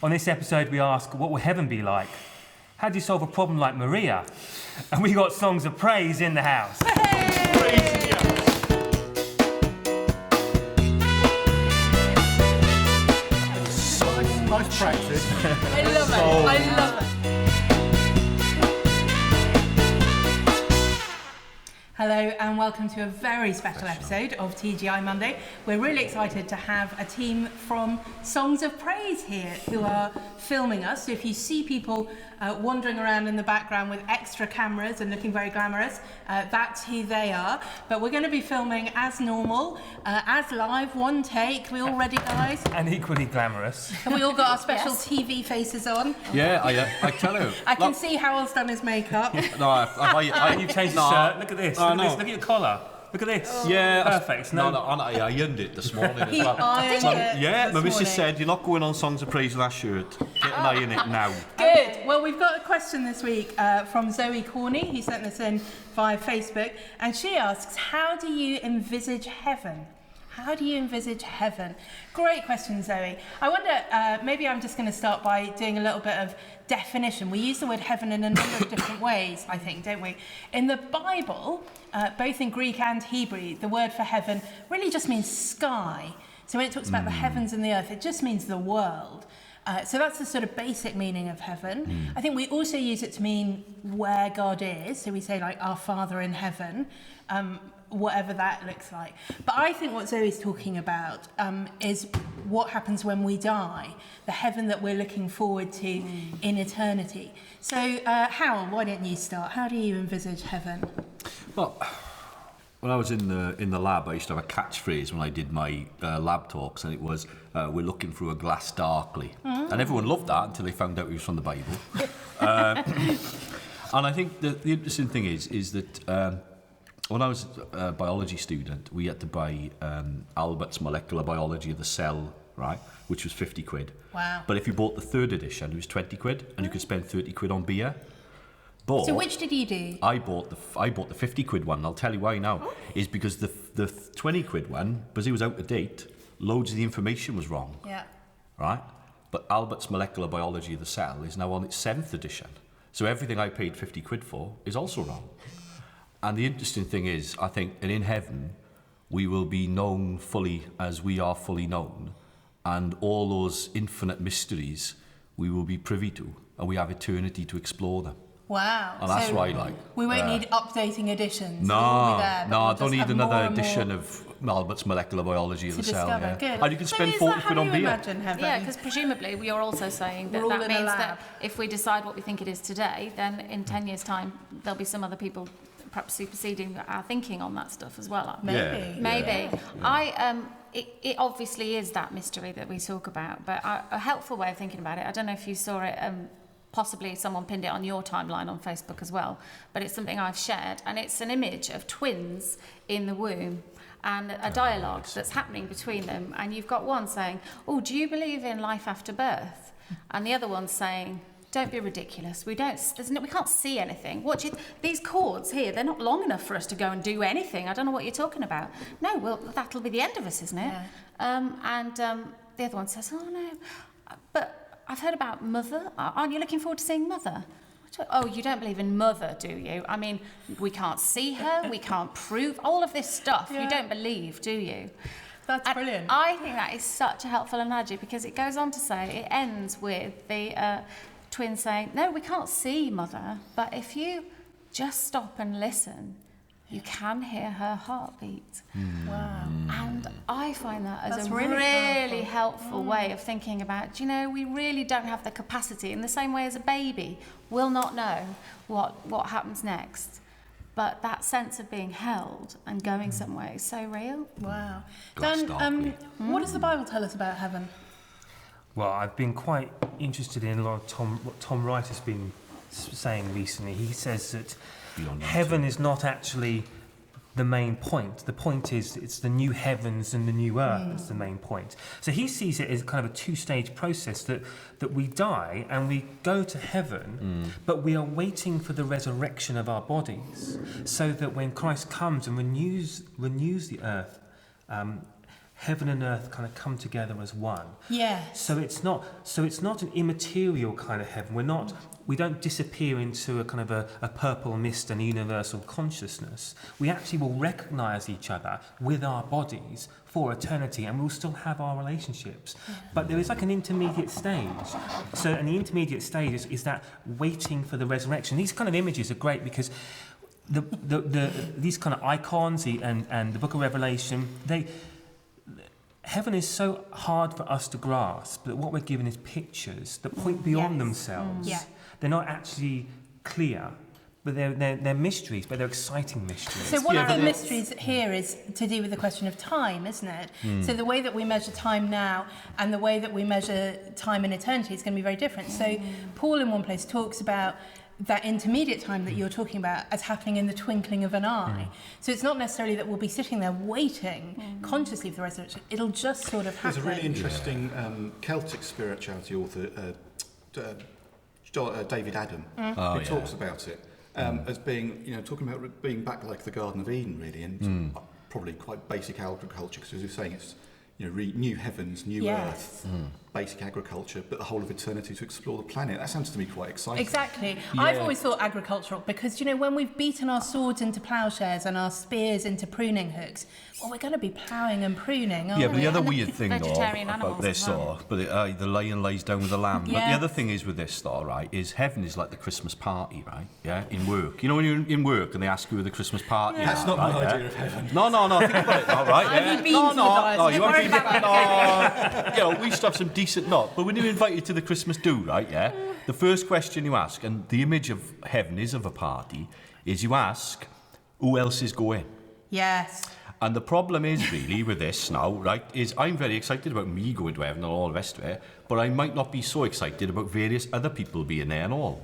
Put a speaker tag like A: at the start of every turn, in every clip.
A: On this episode, we ask, what will heaven be like? How do you solve a problem like Maria? And we got songs of praise in the house.
B: Hey!
C: So nice practice.
B: I love it. I love it. Hello and welcome to a very special episode of TGI Monday. We're really excited to have a team from Songs of Praise here who are filming us. So if you see people wandering around in the background with extra cameras and looking very glamorous, that's who they are. But we're going to be filming as normal, as live, one take. We all ready, guys?
A: And equally glamorous.
B: And we all got our special TV faces on.
C: Yeah, I tell you.
B: I can see Harold's done his makeup.
C: No,
A: You changed the shirt. Look at this. Look at this. Look at your collar. Look at this.
C: Oh. Yeah,
A: perfect.
C: I ironed it this morning as well.
B: Ironed it
C: Yeah,
B: this
C: my missus
B: morning.
C: said you're not going on Songs of Praise with that shirt. Get an iron it now.
B: Good. Well, we've got a question this week from Zoe Corney, who sent this in via Facebook, and she asks, how do you envisage heaven? How do you envisage heaven? Great question, Zoe. I wonder, maybe I'm just going to start by doing a little bit of definition. We use the word heaven in a number of different ways, I think, don't we? In the Bible, both in Greek and Hebrew, the word for heaven really just means sky. So when it talks about the heavens and the earth, it just means the world. So that's the sort of basic meaning of heaven. I think we also use it to mean where God is. So we say like our Father in heaven, whatever that looks like. But I think what Zoe's talking about is what happens when we die, the heaven that we're looking forward to in eternity. So Hal, why don't you start? How do you envisage heaven?
C: Well, when I was in the lab, I used to have a catchphrase when I did my lab talks, and it was, we're looking through a glass darkly. And everyone loved that until they found out it was from the Bible. And I think the interesting thing is that when I was a biology student, we had to buy Albert's Molecular Biology of the Cell, right, which was 50 quid.
B: Wow.
C: But if you bought the third edition, it was 20 quid, and you could spend 30 quid on beer. But
B: So which did you do?
C: I bought the 50 quid one. I'll tell you why now. Is because the 20 quid one, because it was out of date, loads of the information was wrong.
B: Yeah.
C: Right? But Albert's Molecular Biology of the Cell is now on its 7th edition. So everything I paid 50 quid for is also wrong. And the interesting thing is, I think, and in heaven, we will be known fully as we are fully known. And all those infinite mysteries we will be privy to, and we have eternity to explore them.
B: Wow.
C: And that's
B: So
C: why, like...
B: we won't need updating editions.
C: No,
B: We'll be there, but
C: I
B: we'll
C: don't
B: just
C: need
B: have
C: another
B: more and
C: edition
B: more
C: of Albert's Molecular Biology of
B: to
C: the Cell.
B: discover.
C: Yeah.
B: Good.
C: And you can
B: So
C: spend
B: is
C: 40
B: that
C: quid
B: how
C: on
B: you
C: beer.
B: imagine heaven?
D: Yeah, because presumably we are also saying that
B: We're all
D: that
B: in a
D: means
B: lab.
D: that if we decide what we think it is today, then in 10 years' time, there'll be some other people perhaps superseding our thinking on that stuff as well.
B: Maybe.
C: Yeah.
D: Maybe. It obviously is that mystery that we talk about, but a helpful way of thinking about it, I don't know if you saw it, possibly someone pinned it on your timeline on Facebook as well, but it's something I've shared, and it's an image of twins in the womb and a dialogue that's happening between them, and you've got one saying, oh, do you believe in life after birth? And the other one's saying, don't be ridiculous. We can't see anything. These cords here, they're not long enough for us to go and do anything. I don't know what you're talking about. No, well, that'll be the end of us, isn't it? Yeah. The other one says, oh, no, but I've heard about Mother. Aren't you looking forward to seeing Mother? Oh, you don't believe in Mother, do you? I mean, we can't see her. We can't prove all of this stuff.
B: Yeah.
D: You don't believe, do you?
B: That's brilliant.
D: I think that is such a helpful analogy because it goes on to say, it ends with the twins saying, no, we can't see Mother, but if you just stop and listen, you can hear her heartbeat.
B: Wow.
D: And I find that as
B: That's
D: a
B: really
D: really
B: powerful.
D: helpful way of thinking about, we really don't have the capacity, in the same way as a baby will not know what happens next. But that sense of being held and going somewhere is so real.
B: Wow.
C: Glass
B: Dan,
C: darkly.
B: what does the Bible tell us about heaven?
A: Well, I've been quite interested in a lot of what Tom Wright has been saying recently. He says that heaven is not actually the main point. The point is it's the new heavens and the new earth that's the main point. So he sees it as kind of a two-stage process that we die and we go to heaven, but we are waiting for the resurrection of our bodies so that when Christ comes and renews the earth, heaven and earth kind of come together as one.
B: Yes.
A: So it's not an immaterial kind of heaven. We don't disappear into a kind of a purple mist and universal consciousness. We actually will recognise each other with our bodies for eternity, and we'll still have our relationships. But there is like an intermediate stage. And the intermediate stage is that waiting for the resurrection. These kind of images are great because these kind of icons and the Book of Revelation, heaven is so hard for us to grasp that what we're given is pictures that point beyond themselves.
B: Yeah.
A: They're not actually clear, but they're mysteries, but they're exciting mysteries.
B: So one of the mysteries here is to do with the question of time, isn't it? So the way that we measure time now and the way that we measure time in eternity is going to be very different. So Paul in one place talks about that intermediate time that you're talking about as happening in the twinkling of an eye. So it's not necessarily that we'll be sitting there waiting consciously for the resurrection. It'll just sort of happen.
E: There's a really interesting Celtic spirituality author, David Adam, who talks about it as being, talking about being back like the Garden of Eden, really, and probably quite basic agriculture, because as you're saying, it's new heavens, new earth, basic agriculture, but the whole of eternity to explore the planet. That sounds to me quite exciting.
B: Exactly. I've always thought agricultural because, when we've beaten our swords into ploughshares and our spears into pruning hooks, well, we're going to be ploughing and pruning, aren't we?
C: But the other weird thing,
D: vegetarian
C: though, about this,
D: animals as
C: the lion lays down with the lamb. But the
B: Yes.
C: other thing is with this, though, right, is heaven is like the Christmas party, right? Yeah, in work. You know when you're in work and they ask you where the Christmas party is?
E: That's not
C: right,
E: my idea of heaven.
C: No, think about it, all right?
B: Have you been to the
C: no,
B: diet?
C: you
B: Don't worry
C: haven't
B: about
C: been. We used to have some decent but when you're invited to the Christmas do, right, the first question you ask, and the image of heaven is of a party, is you ask, who else is going?
B: Yes.
C: And the problem is really with this now, right, is I'm very excited about me going to heaven and all the rest of it, but I might not be so excited about various other people being there and all.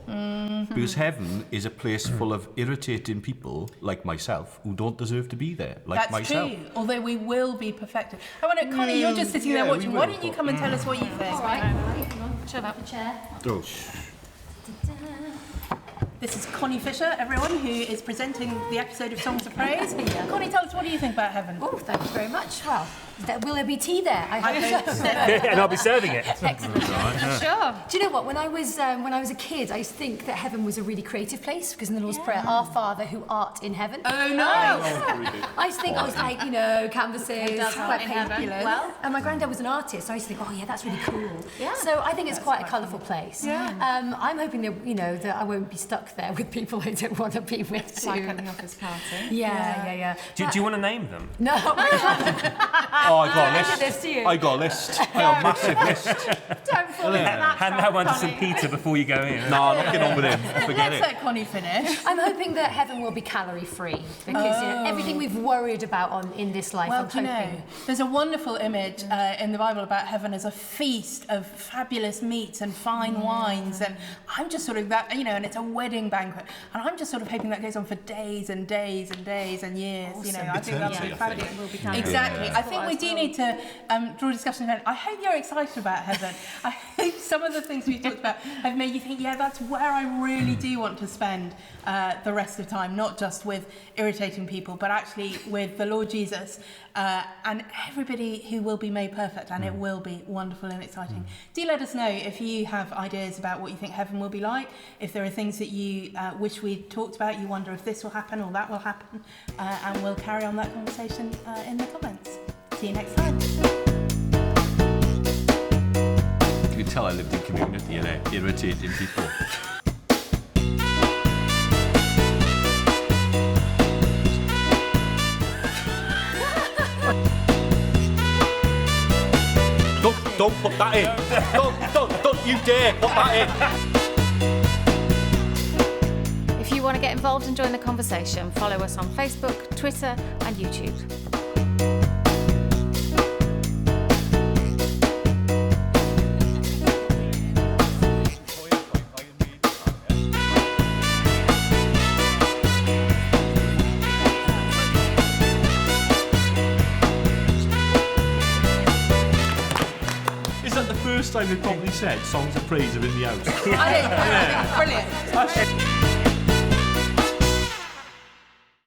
C: Because heaven is a place full of irritating people like myself who don't deserve to be there, like
B: That's
C: myself.
B: true, although we will be perfected. I wonder, Connie, you're just sitting there
E: yeah,
B: watching.
E: we
B: Why
E: will,
B: don't you
E: but-
B: come and tell us what you think?
F: All right, hang on.
D: Shut up.
F: The chair.
C: Oh.
B: This is Connie Fisher, everyone, who is presenting the episode of Songs of Praise. Connie, tell us, what do you think about heaven?
F: Oh, thank you very much. Well, will there be tea there? I hope so.
A: And I'll be serving it.
F: Excellent.
D: Sure.
F: Do you know what? When I was a kid, I used to think that heaven was a really creative place because in the Lord's Prayer, Our Father who art in heaven.
B: Oh, nice.
F: I used to think I was like, canvases,
D: does
F: quite
D: art in heaven?
F: fabulous. Well, and my granddad was an artist, so I used to think, oh yeah, that's really cool. Yeah. So I think it's quite a colourful place.
B: Yeah.
F: I'm hoping that that I won't be stuck there with people I don't want to be with.
D: It's like at an office party.
F: Yeah.
A: Do you want to name them?
F: No.
C: Oh, I got a list.
F: This to you.
C: I got a list. I got a massive list.
B: Don't fall into that
A: Hand
B: trap,
A: that one to
B: Connie.
A: St. Peter before you go in.
C: No, I'm not getting on with him. Forget
B: Let's
C: it.
B: let Connie finish.
F: I'm hoping that heaven will be calorie free because everything we've worried about in this life,
B: Well,
F: I'm
B: do you
F: hoping.
B: know, there's a wonderful image in the Bible about heaven as a feast of fabulous meats and fine wines, and I'm just sort of that, and it's a wedding banquet, and I'm just sort of hoping that goes on for days and days and days and years. I think that's
E: Eternity, I
B: fabulous.
E: think.
B: Exactly.
C: Yeah.
B: I think we do need to draw discussion about it. I hope you're excited about heaven. I hope some of the things we've talked about have made you think, yeah, that's where I really do want to spend the rest of time, not just with irritating people, but actually with the Lord Jesus and everybody who will be made perfect, and it will be wonderful and exciting. Do let us know if you have ideas about what you think heaven will be like, if there are things that you wish we talked about, you wonder if this will happen or that will happen, and we'll carry on that conversation in the comments. See you next time.
C: You can tell I lived in community and irritating people. Don't put that in. Don't you dare put that in.
D: If you want to get involved and join the conversation, follow us on Facebook, Twitter, and YouTube.
C: Is that the first time they probably said songs of praise are in the house?
B: I think brilliant.